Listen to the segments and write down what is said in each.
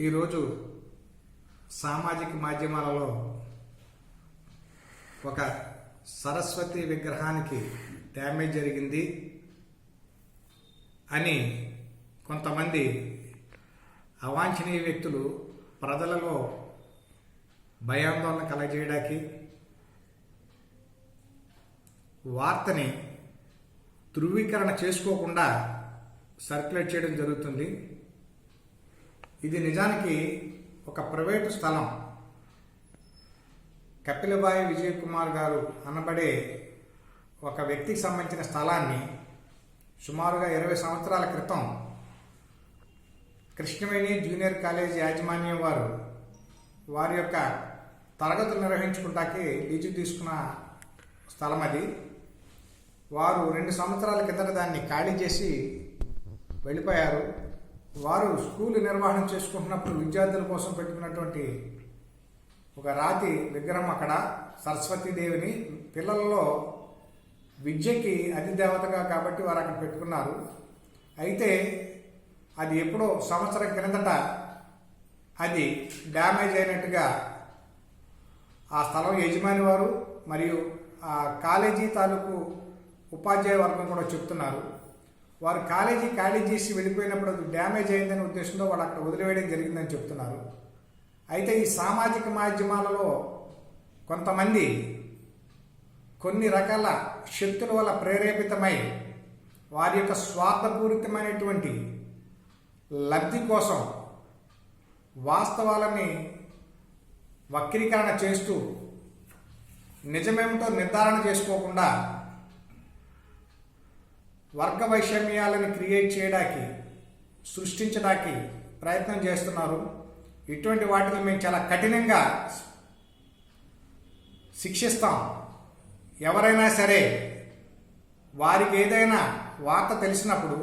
ఈరోజు సామాజిక మాధ్యమాలలో ఒక సరస్వతి విగ్రహానికి డ్యామేజ్ జరిగింది అని కొంతమంది అవాంఛనీయ వ్యక్తులు ప్రజలలో భయాందోళన కలగజేయడానికి వార్తని ధృవీకరణ చేసుకోకుండా సర్క్యులేట్ చేయడం జరుగుతుంది. ఇది నిజానికి ఒక ప్రైవేటు స్థలం. కపిలబాయి విజయ్ కుమార్ గారు అనబడే ఒక వ్యక్తికి సంబంధించిన స్థలాన్ని సుమారుగా 20 సంవత్సరాల క్రితం కృష్ణవేణి జూనియర్ కాలేజ్ యాజమాన్యం వారి యొక్క తరగతులు నిర్వహించుకుంటాకి లీజు తీసుకున్న స్థలం అది. వారు 2 సంవత్సరాల కిందట దాన్ని ఖాళీ చేసి వెళ్ళిపోయారు. వారు స్కూల్ నిర్వహణ చేసుకుంటున్నప్పుడు విద్యార్థుల కోసం పెట్టుకున్నటువంటి ఒక రాతి విగ్రహం అక్కడ సరస్వతీదేవిని పిల్లలలో విద్యకి అధిదేవతగా కాబట్టి వారు అక్కడ పెట్టుకున్నారు. అయితే అది ఎప్పుడో సంవత్సరం క్రిందట అది డ్యామేజ్ అయినట్టుగా ఆ స్థలం యజమాని వారు మరియు ఆ కాలేజీ తాలూకు ఉపాధ్యాయ వర్గం కూడా చెప్తున్నారు. వారు కాలేజీ ఖాళీ చేసి వెళ్ళిపోయినప్పుడు అది డ్యామేజ్ అయిందనే ఉద్దేశంతో వాళ్ళు అక్కడ వదిలివేయడం జరిగిందని చెప్తున్నారు. అయితే ఈ సామాజిక మాధ్యమాలలో కొంతమంది కొన్ని రకాల శక్తుల వల్ల ప్రేరేపితమై వారి యొక్క స్వార్థపూరితమైనటువంటి లబ్ధి కోసం వాస్తవాలని వక్రీకరణ చేస్తూ నిజమేమిటో నిర్ధారణ చేసుకోకుండా వర్గ వైషమ్యాలను క్రియేట్ చేయడానికి సృష్టించడానికి ప్రయత్నం చేస్తున్నారు. ఇటువంటి వాటిని మేము చాలా కఠినంగా శిక్షిస్తాం. ఎవరైనా సరే వారికి ఏదైనా వార్త తెలిసినప్పుడు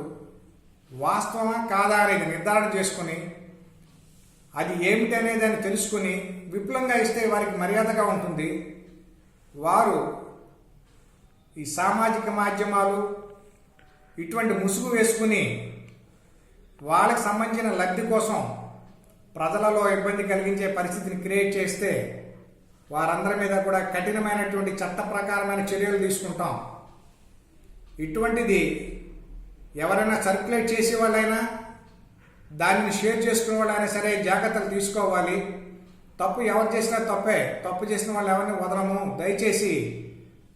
వాస్తవమా కాదా అనేది నిర్ధారణ చేసుకుని అది ఏమిటి అనేది అని తెలుసుకుని విపులంగా ఇస్తే వారికి మర్యాదగా ఉంటుంది. వారు ఈ సామాజిక మాధ్యమాలు ఇటువంటి ముసుగు వేసుకుని వాళ్ళకి సంబంధించిన లబ్ధి కోసం ప్రజలలో ఇబ్బంది కలిగించే పరిస్థితిని క్రియేట్ చేస్తే వారందరి మీద కూడా కఠినమైనటువంటి చట్ట ప్రకారమైన చర్యలు తీసుకుంటాం. ఇటువంటిది ఎవరైనా సర్క్యులేట్ చేసే వాళ్ళైనా దానిని షేర్ చేసుకునే వాళ్ళైనా సరే జాగ్రత్తలు తీసుకోవాలి. తప్పు ఎవరు చేసినా తప్పే. తప్పు చేసిన వాళ్ళు ఎవరిని వదలము. దయచేసి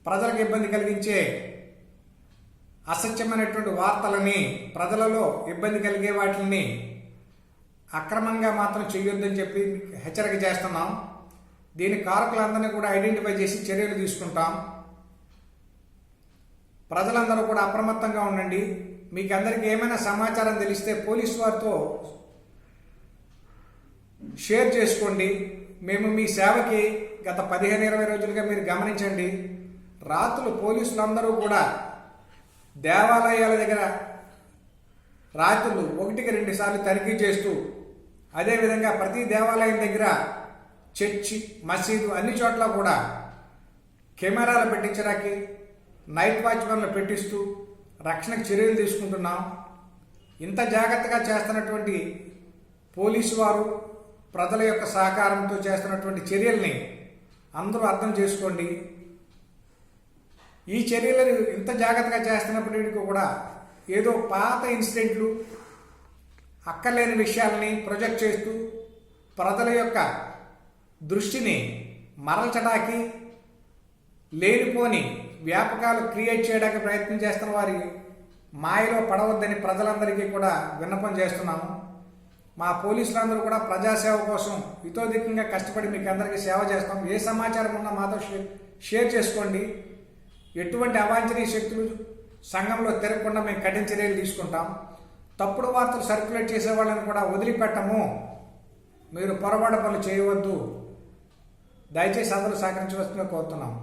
ప్రజలకు ఇబ్బంది కలిగించే అసత్యమైనటువంటి వార్తలని ప్రజలలో ఇబ్బంది కలిగే వాటిని అక్రమంగా మాత్రం చేయొద్దని చెప్పి హెచ్చరిక చేస్తున్నాం. దీని కారకులందరినీ కూడా ఐడెంటిఫై చేసి చర్యలు తీసుకుంటాం. ప్రజలందరూ కూడా అప్రమత్తంగా ఉండండి. మీకు అందరికీ ఏమైనా సమాచారం తెలిస్తే పోలీసు వారితో షేర్ చేసుకోండి. మేము మీ సేవకి గత 15-20 రోజులుగా మీరు గమనించండి. రాత్రులు పోలీసులందరూ కూడా దేవాలయాల దగ్గర రాత్రులు 1-2 సార్లు తనిఖీ చేస్తూ, అదేవిధంగా ప్రతి దేవాలయం దగ్గర చర్చి, మసీదు అన్ని చోట్ల కూడా కెమెరాలు పెట్టించడానికి నైట్ వాచ్మెన్లు పెట్టిస్తూ రక్షణకు చర్యలు తీసుకుంటున్నాం. ఇంత జాగ్రత్తగా చేస్తున్నటువంటి పోలీసు వారు ప్రజల యొక్క సహకారంతో చేస్తున్నటువంటి చర్యల్ని అందరూ అర్థం చేసుకోండి. ఈ చర్యలను ఇంత జాగ్రత్తగా చేస్తున్నప్పటికీ కూడా ఏదో పాత ఇన్సిడెంట్లు, అక్కర్లేని విషయాలని ప్రొజెక్ట్ చేస్తూ ప్రజల యొక్క దృష్టిని మరల్చడానికి లేనిపోని వ్యాపకాలు క్రియేట్ చేయడానికి ప్రయత్నం చేస్తున్న వారి మాయలో పడవద్దని ప్రజలందరికీ కూడా విన్నపం చేస్తున్నాము. మా పోలీసులందరూ కూడా ప్రజాసేవ కోసం ఇతోధికంగా కష్టపడి మీకు అందరికీ సేవ చేస్తాం. ఏ సమాచారం ఉన్నా మాతో షేర్ చేసుకోండి. ఎటువంటి అవాంఛనీయ శక్తులు సంఘంలో తిరగకుండా మేము కఠిన చర్యలు తీసుకుంటాం. తప్పుడు వార్తలు సర్క్యులేట్ చేసే వాళ్ళని కూడా వదిలిపెట్టము. మీరు పొరపాటు పనులు చేయవద్దు. దయచేసి అందరూ సహకరించవలసిందిగా కోరుతున్నాం.